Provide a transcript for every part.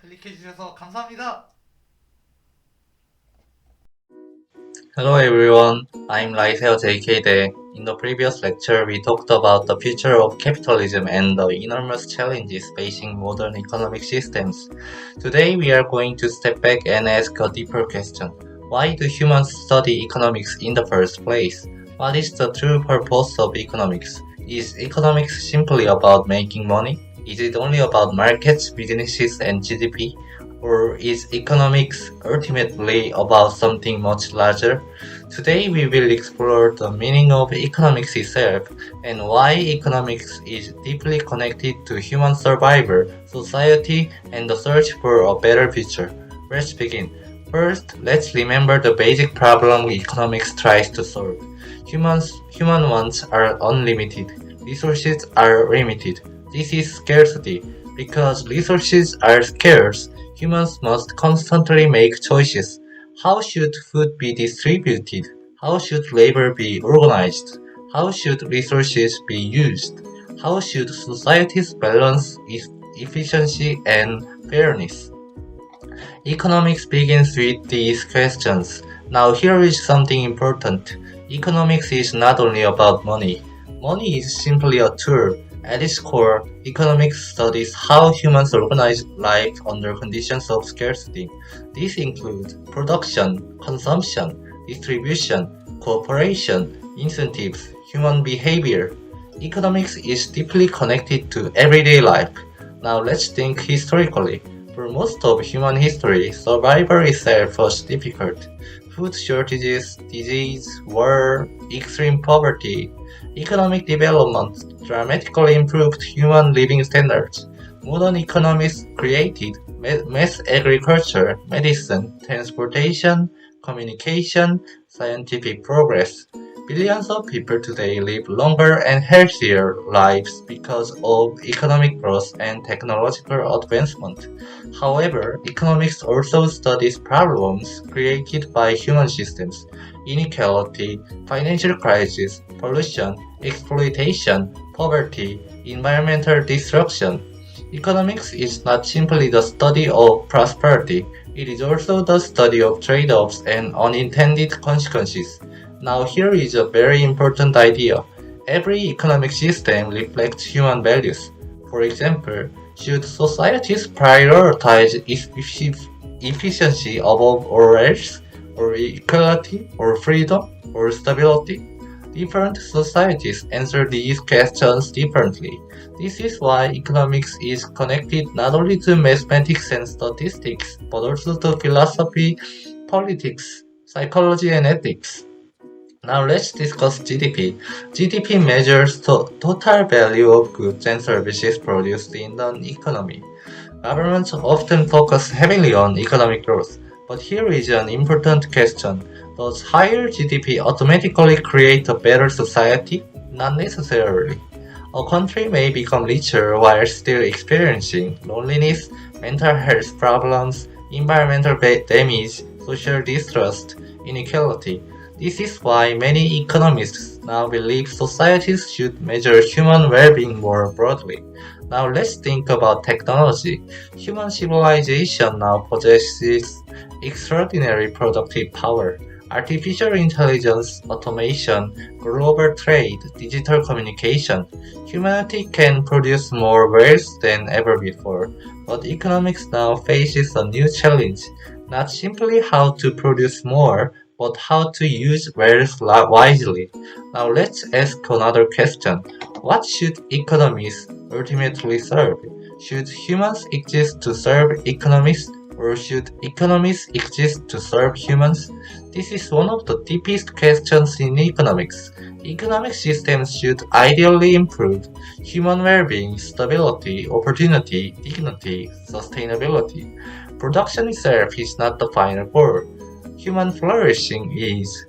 클릭해주셔서 감사합니다. Hello everyone, I'm Raiseo JK Dae. In the previous lecture, we talked about the future of capitalism and the enormous challenges facing modern economic systems. Today, we are going to step back and ask a deeper question. Why do humans study economics in the first place? What is the true purpose of economics? Is economics simply about making money? Is it only about markets, businesses, and GDP? Or is economics ultimately about something much larger? Today we will explore the meaning of economics itself and why economics is deeply connected to human survival, society, and the search for a better future. Let's begin. First, let's remember the basic problem economics tries to solve. Human wants are unlimited. Resources are limited. This is scarcity. Because resources are scarce, humans must constantly make choices. How should food be distributed? How should labor be organized? How should resources be used? How should societies balance efficiency and fairness? Economics begins with these questions. Now here is something important. Economics is not only about money. Money is simply a tool. At its core, economics studies how humans organize life under conditions of scarcity. These include production, consumption, distribution, cooperation, incentives, human behavior. Economics is deeply connected to everyday life. Now let's think historically. For most of human history, survival itself was difficult. Food shortages, disease, war, extreme poverty. Economic development dramatically improved human living standards. Modern economics created mass agriculture, medicine, transportation, communication, scientific progress. Billions of people today live longer and healthier lives because of economic growth and technological advancement. However, economics also studies problems created by human systems, inequality, financial crisis, pollution, exploitation, poverty, environmental destruction. Economics is not simply the study of prosperity, it is also the study of trade-offs and unintended consequences. Now here is a very important idea. Every economic system reflects human values. For example, should societies prioritize efficiency above all else, or equality, or freedom, or stability? Different societies answer these questions differently. This is why economics is connected not only to mathematics and statistics, but also to philosophy, politics, psychology, and ethics. Now let's discuss GDP. GDP measures total value of goods and services produced in an economy. Governments often focus heavily on economic growth, but here is an important question. Does higher GDP automatically create a better society? Not necessarily. A country may become richer while still experiencing loneliness, mental health problems, environmental damage, social distrust, inequality. This is why many economists now believe societies should measure human well-being more broadly. Now let's think about technology. Human civilization now possesses extraordinary productive power. Artificial intelligence, automation, global trade, digital communication. Humanity can produce more wealth than ever before, but economics now faces a new challenge. Not simply how to produce more, but how to use wealth wisely. Now let's ask another question. What should economists ultimately serve? Should humans exist to serve economists, or should economists exist to serve humans? This is one of the deepest questions in economics. Economic systems should ideally improve human well-being, stability, opportunity, dignity, sustainability. Production itself is not the final goal. Human flourishing is.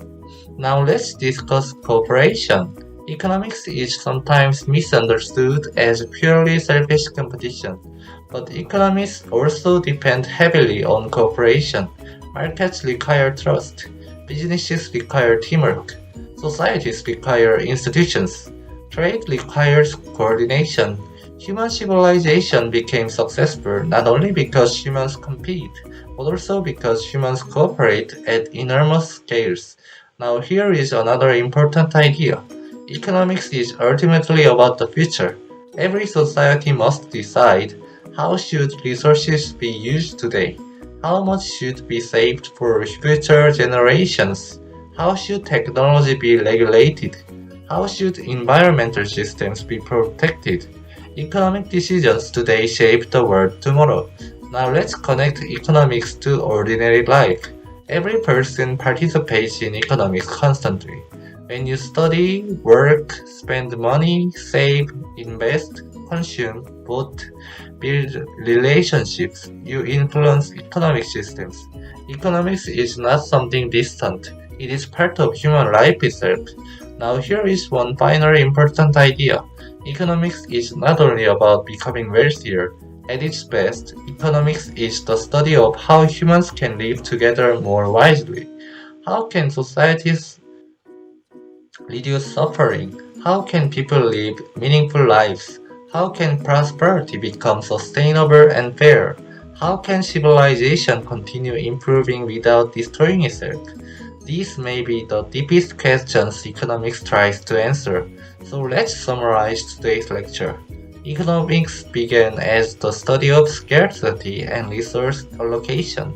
Now let's discuss cooperation. Economics is sometimes misunderstood as purely selfish competition, but economists also depend heavily on cooperation. Markets require trust, businesses require teamwork, societies require institutions, trade requires coordination, Human civilization became successful not only because humans compete, but also because humans cooperate at enormous scales. Now, here is another important idea. Economics is ultimately about the future. Every society must decide how should resources be used today, how much should be saved for future generations, how should technology be regulated, how should environmental systems be protected. Economic decisions today shape the world tomorrow. Now let's connect economics to ordinary life. Every person participates in economics constantly. When you study, work, spend money, save, invest, consume, vote, build relationships, you influence economic systems. Economics is not something distant. It is part of human life itself. Now here is one final important idea. Economics is not only about becoming wealthier. At its best, economics is the study of how humans can live together more wisely. How can societies reduce suffering? How can people live meaningful lives? How can prosperity become sustainable and fair? How can civilization continue improving without destroying itself? These may be the deepest questions economics tries to answer. So let's summarize today's lecture. Economics began as the study of scarcity and resource allocation,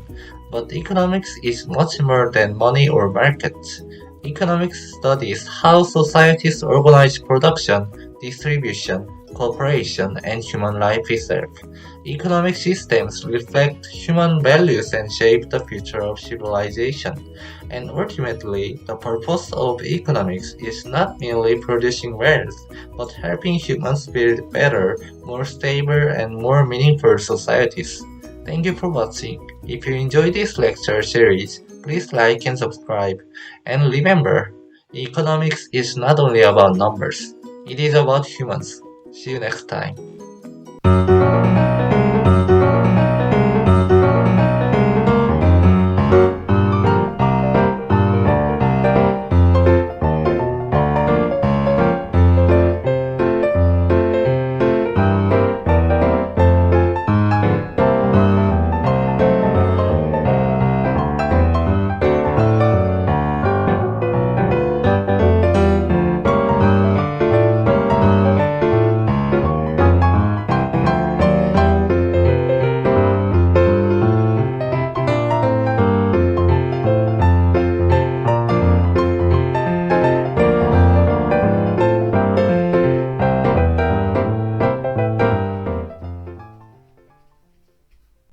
but economics is much more than money or markets. Economics studies how societies organize production, distribution, cooperation, and human life itself. Economic systems reflect human values and shape the future of civilization. And ultimately, the purpose of economics is not merely producing wealth, but helping humans build better, more stable, and more meaningful societies. Thank you for watching. If you enjoyed this lecture series, please like and subscribe. And remember, economics is not only about numbers, it is about humans. See you next time.